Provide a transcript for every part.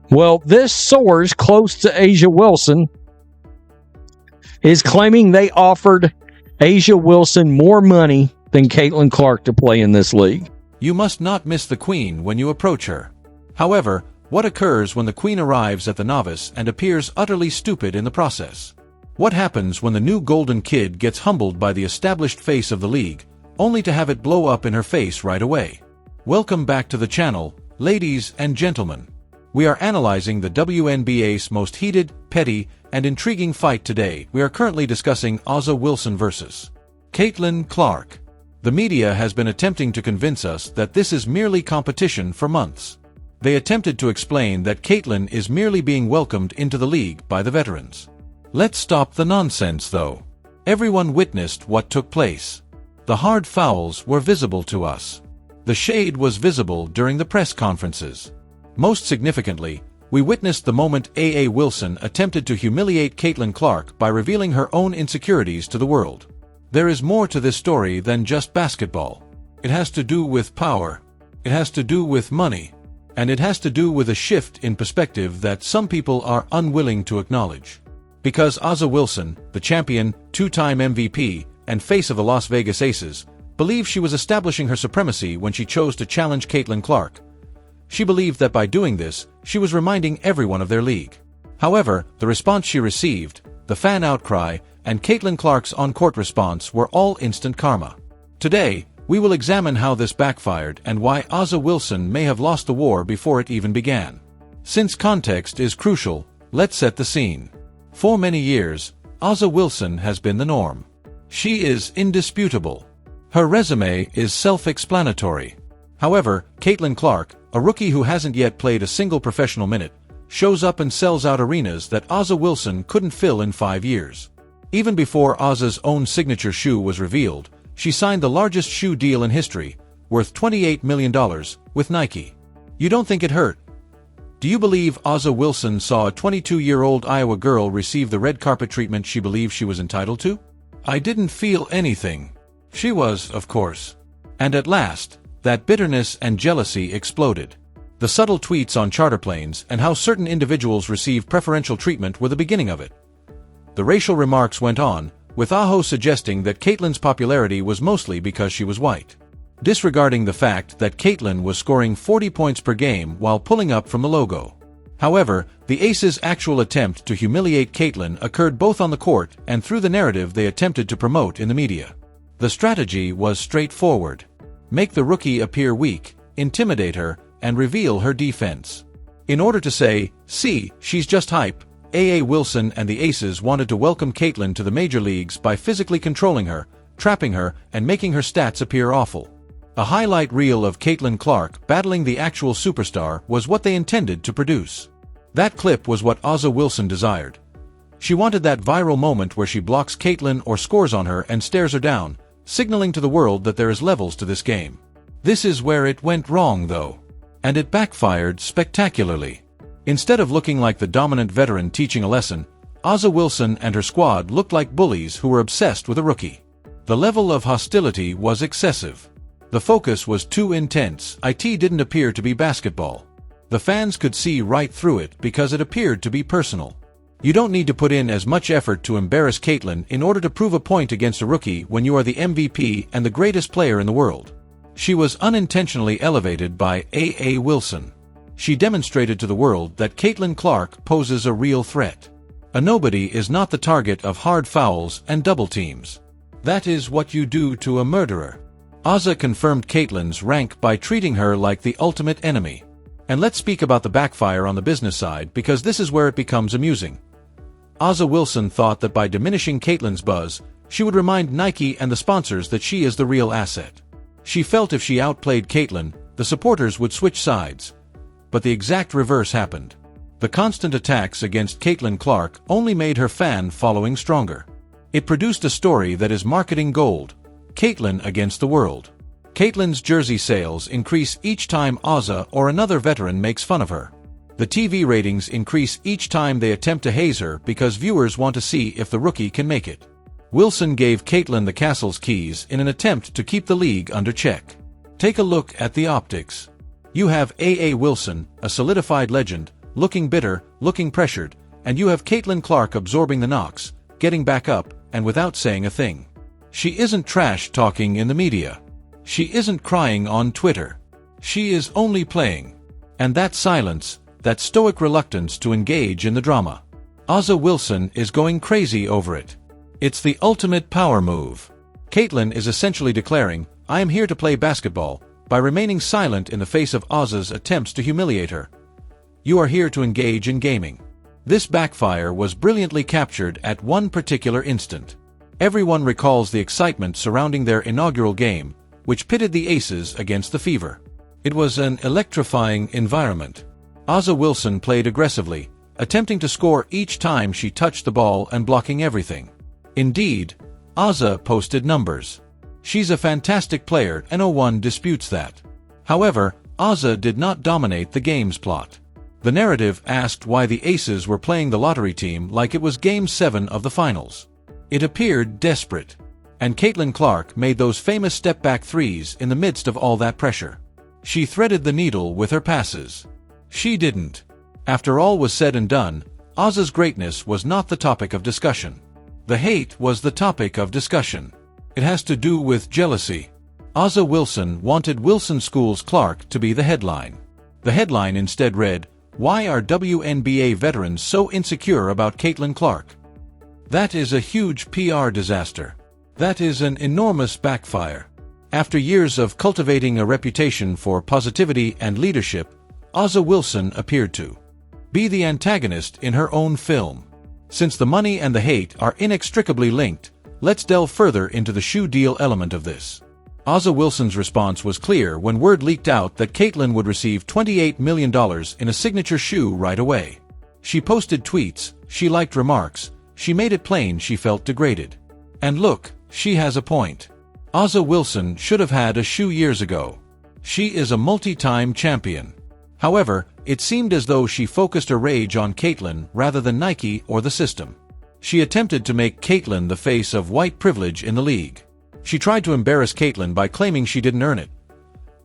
Well, this source close to A'ja Wilson is claiming they offered A'ja Wilson more money than Caitlin Clark to play in this league. You must not miss the Queen when you approach her. However, what occurs when the Queen arrives at the novice and appears utterly stupid in the process? What happens when the new golden kid gets humbled by the established face of the league, only to have it blow up in her face right away? Welcome back to the channel, ladies and gentlemen. We are analyzing the WNBA's most heated, petty, and intriguing fight today. We are currently discussing A'ja Wilson versus Caitlin Clark. The media has been attempting to convince us that this is merely competition for months. They attempted to explain that Caitlin is merely being welcomed into the league by the veterans. Let's stop the nonsense, though. Everyone witnessed what took place. The hard fouls were visible to us. The shade was visible during the press conferences. Most significantly, we witnessed the moment A'ja Wilson attempted to humiliate Caitlin Clark by revealing her own insecurities to the world. There is more to this story than just basketball. It has to do with power. It has to do with money. And it has to do with a shift in perspective that some people are unwilling to acknowledge. Because A'ja Wilson, the champion, two-time MVP, and face of the Las Vegas Aces, believed she was establishing her supremacy when she chose to challenge Caitlin Clark. She believed that by doing this, she was reminding everyone of their league. However, the response she received, the fan outcry, and Caitlin Clark's on-court response were all instant karma. Today, we will examine how this backfired and why A'ja Wilson may have lost the war before it even began. Since context is crucial, let's set the scene. For many years, A'ja Wilson has been the norm. She is indisputable. Her resume is self-explanatory. However, Caitlin Clark, a rookie who hasn't yet played a single professional minute, shows up and sells out arenas that A'ja Wilson couldn't fill in 5 years. Even before A'ja's own signature shoe was revealed, she signed the largest shoe deal in history, worth $28 million, with Nike. You don't think it hurt? Do you believe A'ja Wilson saw a 22-year-old Iowa girl receive the red carpet treatment she believed she was entitled to? I didn't feel anything. She was, of course. And at last, that bitterness and jealousy exploded. The subtle tweets on charter planes and how certain individuals received preferential treatment were the beginning of it. The racial remarks went on, with Aho suggesting that Caitlin's popularity was mostly because she was white, disregarding the fact that Caitlin was scoring 40 points per game while pulling up from the logo. However, the Aces' actual attempt to humiliate Caitlin occurred both on the court and through the narrative they attempted to promote in the media. The strategy was straightforward. Make the rookie appear weak, intimidate her, and reveal her defense. In order to say, "See, she's just hype," A'ja Wilson and the Aces wanted to welcome Caitlin to the major leagues by physically controlling her, trapping her, and making her stats appear awful. A highlight reel of Caitlin Clark battling the actual superstar was what they intended to produce. That clip was what A'ja Wilson desired. She wanted that viral moment where she blocks Caitlin or scores on her and stares her down, signaling to the world that there is levels to this game. This is where it went wrong, though. And it backfired spectacularly. Instead of looking like the dominant veteran teaching a lesson, A'ja Wilson and her squad looked like bullies who were obsessed with a rookie. The level of hostility was excessive. The focus was too intense. It didn't appear to be basketball. The fans could see right through it because it appeared to be personal. You don't need to put in as much effort to embarrass Caitlin in order to prove a point against a rookie when you are the MVP and the greatest player in the world. She was unintentionally elevated by A'ja Wilson. She demonstrated to the world that Caitlin Clark poses a real threat. A nobody is not the target of hard fouls and double teams. That is what you do to a murderer. A'ja confirmed Caitlin's rank by treating her like the ultimate enemy. And let's speak about the backfire on the business side because this is where it becomes amusing. A'ja Wilson thought that by diminishing Caitlin's buzz, she would remind Nike and the sponsors that she is the real asset. She felt if she outplayed Caitlin, the supporters would switch sides. But the exact reverse happened. The constant attacks against Caitlin Clark only made her fan following stronger. It produced a story that is marketing gold. Caitlin against the world. Caitlin's jersey sales increase each time A'ja or another veteran makes fun of her. The TV ratings increase each time they attempt to haze her because viewers want to see if the rookie can make it. Wilson gave Caitlin the castle's keys in an attempt to keep the league under check. Take a look at the optics. You have A'ja Wilson, a solidified legend, looking bitter, looking pressured, and you have Caitlin Clark absorbing the knocks, getting back up, and without saying a thing. She isn't trash-talking in the media. She isn't crying on Twitter. She is only playing. And that silence, that stoic reluctance to engage in the drama. A'ja Wilson is going crazy over it. It's the ultimate power move. Caitlin is essentially declaring, "I am here to play basketball," by remaining silent in the face of A'ja's attempts to humiliate her. You are here to engage in gaming. This backfire was brilliantly captured at one particular instant. Everyone recalls the excitement surrounding their inaugural game, which pitted the Aces against the Fever. It was an electrifying environment. A'ja Wilson played aggressively, attempting to score each time she touched the ball and blocking everything. Indeed, A'ja posted numbers. She's a fantastic player and no one disputes that. However, A'ja did not dominate the game's plot. The narrative asked why the Aces were playing the lottery team like it was Game 7 of the finals. It appeared desperate. And Caitlin Clark made those famous step-back threes in the midst of all that pressure. She threaded the needle with her passes. She didn't. After all was said and done, A'ja's greatness was not the topic of discussion. The hate was the topic of discussion. It has to do with jealousy. A'ja Wilson wanted Wilson School's Clark to be the headline. The headline instead read, "Why are WNBA veterans so insecure about Caitlin Clark?" That is a huge PR disaster. That is an enormous backfire. After years of cultivating a reputation for positivity and leadership, A'ja Wilson appeared to be the antagonist in her own film. Since the money and the hate are inextricably linked, let's delve further into the shoe deal element of this. A'ja Wilson's response was clear when word leaked out that Caitlin would receive $28 million in a signature shoe right away. She posted tweets, she liked remarks, she made it plain she felt degraded. And look, she has a point. A'ja Wilson should have had a shoe years ago. She is a multi-time champion. However, it seemed as though she focused her rage on Caitlin rather than Nike or the system. She attempted to make Caitlin the face of white privilege in the league. She tried to embarrass Caitlin by claiming she didn't earn it.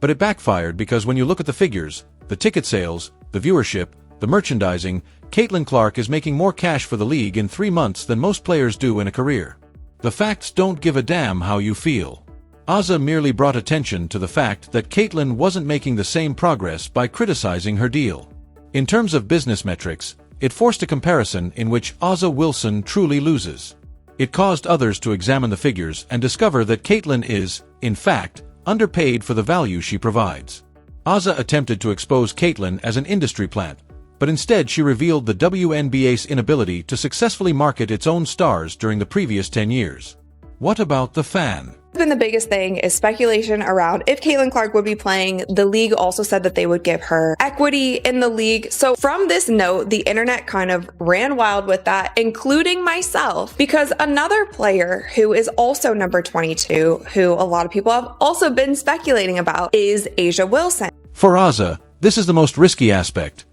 But it backfired because when you look at the figures, the ticket sales, the viewership, the merchandising, Caitlin Clark is making more cash for the league in 3 months than most players do in a career. The facts don't give a damn how you feel. A'ja merely brought attention to the fact that Caitlin wasn't making the same progress by criticizing her deal. In terms of business metrics, it forced a comparison in which A'ja Wilson truly loses. It caused others to examine the figures and discover that Caitlin is, in fact, underpaid for the value she provides. A'ja attempted to expose Caitlin as an industry plant, but instead she revealed the WNBA's inability to successfully market its own stars during the previous 10 years. What about the fan? Been the biggest thing is speculation around if Caitlin Clark would be playing. The league also said that they would give her equity in the league. So from this note, the internet kind of ran wild with that, including myself, because another player who is also number 22, who a lot of people have also been speculating about, is A'ja Wilson. For A'ja, this is the most risky aspect.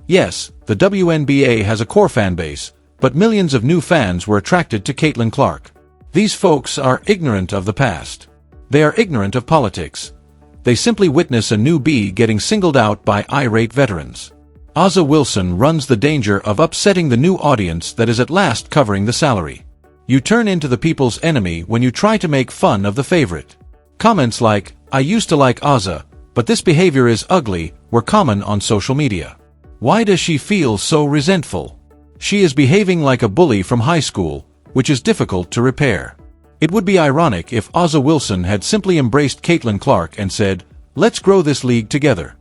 Yes, the WNBA has a core fan base, but millions of new fans were attracted to Caitlin Clark. These folks are ignorant of the past. They are ignorant of politics. They simply witness a newbie getting singled out by irate veterans. A'ja Wilson runs the danger of upsetting the new audience that is at last covering the salary. You turn into the people's enemy when you try to make fun of the favorite. Comments like, "I used to like A'ja, but this behavior is ugly," were common on social media. Why does she feel so resentful? She is behaving like a bully from high school, which is difficult to repair. It would be ironic if A'ja Wilson had simply embraced Caitlin Clark and said, "Let's grow this league together."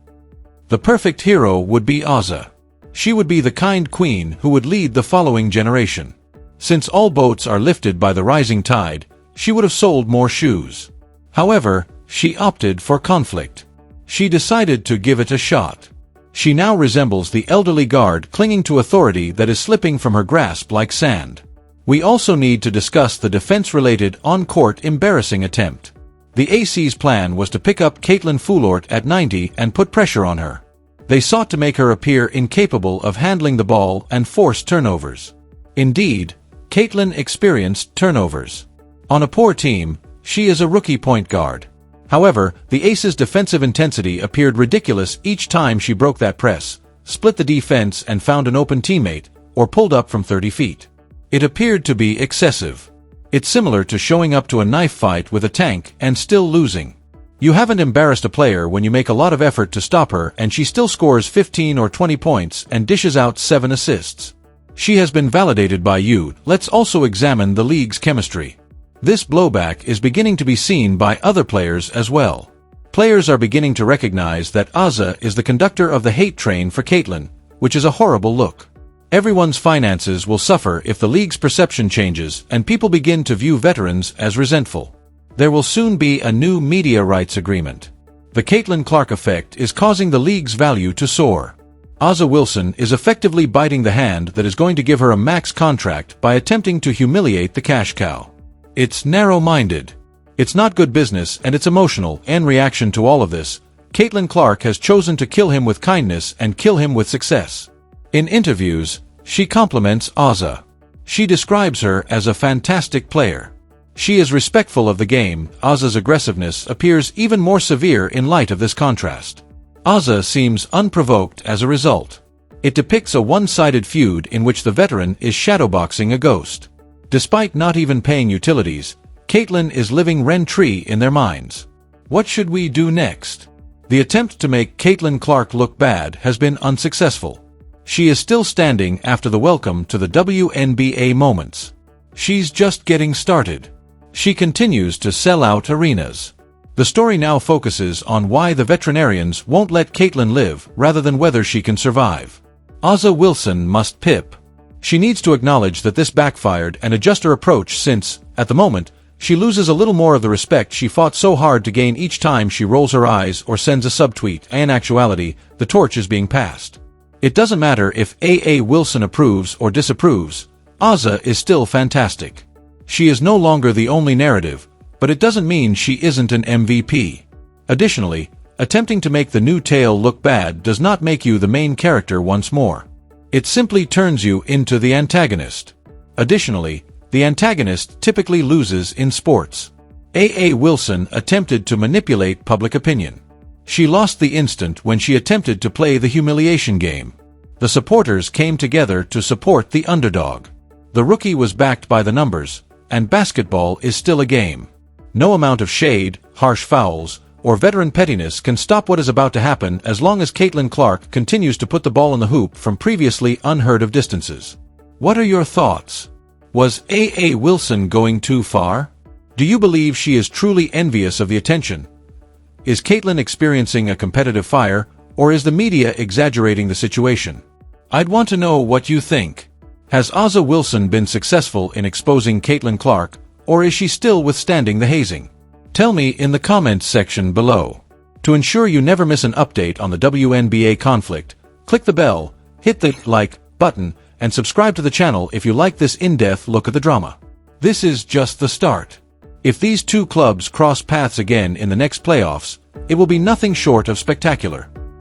The perfect hero would be A'ja. She would be the kind queen who would lead the following generation. Since all boats are lifted by the rising tide, she would have sold more shoes. However, she opted for conflict. She decided to give it a shot. She now resembles the elderly guard clinging to authority that is slipping from her grasp like sand. We also need to discuss the defense-related on-court embarrassing attempt. The AC's plan was to pick up Caitlin Fulort at 90 and put pressure on her. They sought to make her appear incapable of handling the ball and force turnovers. Indeed, Caitlin experienced turnovers. On a poor team, she is a rookie point guard. However, the Aces' defensive intensity appeared ridiculous each time she broke that press, split the defense and found an open teammate, or pulled up from 30 feet. It appeared to be excessive. It's similar to showing up to a knife fight with a tank and still losing. You haven't embarrassed a player when you make a lot of effort to stop her and she still scores 15 or 20 points and dishes out 7 assists. She has been validated by you. Let's also examine the league's chemistry. This blowback is beginning to be seen by other players as well. Players are beginning to recognize that Azah is the conductor of the hate train for Caitlyn, which is a horrible look. Everyone's finances will suffer if the league's perception changes and people begin to view veterans as resentful. There will soon be a new media rights agreement. The Caitlyn Clark effect is causing the league's value to soar. Azah Wilson is effectively biting the hand that is going to give her a max contract by attempting to humiliate the cash cow. It's narrow-minded. It's not good business and it's emotional. In reaction to all of this, Caitlyn Clark has chosen to kill him with kindness and kill him with success. In interviews, she compliments Azah. She describes her as a fantastic player. She is respectful of the game. Azah's aggressiveness appears even more severe in light of this contrast. Azah seems unprovoked as a result. It depicts a one-sided feud in which the veteran is shadowboxing a ghost. Despite not even paying utilities, Caitlyn is living rent-free in their minds. What should we do next? The attempt to make Caitlyn Clark look bad has been unsuccessful. She is still standing after the welcome to the WNBA moments. She's just getting started. She continues to sell out arenas. The story now focuses on why the veterinarians won't let Caitlyn live rather than whether she can survive. Azah Wilson must pip. She needs to acknowledge that this backfired and adjust her approach since, at the moment, she loses a little more of the respect she fought so hard to gain each time she rolls her eyes or sends a subtweet. In actuality, the torch is being passed. It doesn't matter if A.A. Wilson approves or disapproves, Azah is still fantastic. She is no longer the only narrative, but it doesn't mean she isn't an MVP. Additionally, attempting to make the new tale look bad does not make you the main character once more. It simply turns you into the antagonist. Additionally, the antagonist typically loses in sports. A.A. Wilson attempted to manipulate public opinion. She lost the instant when she attempted to play the humiliation game. The supporters came together to support the underdog. The rookie was backed by the numbers, and basketball is still a game. No amount of shade, harsh fouls, or veteran pettiness can stop what is about to happen as long as Caitlyn Clark continues to put the ball in the hoop from previously unheard of distances. What are your thoughts? Was A.A. Wilson going too far? Do you believe she is truly envious of the attention? Is Caitlyn experiencing a competitive fire, or is the media exaggerating the situation? I'd want to know what you think. Has Azah Wilson been successful in exposing Caitlyn Clark, or is she still withstanding the hazing? Tell me in the comments section below. To ensure you never miss an update on the WNBA conflict, click the bell, hit the like button, and subscribe to the channel if you like this in-depth look at the drama. This is just the start. If these two clubs cross paths again in the next playoffs, it will be nothing short of spectacular.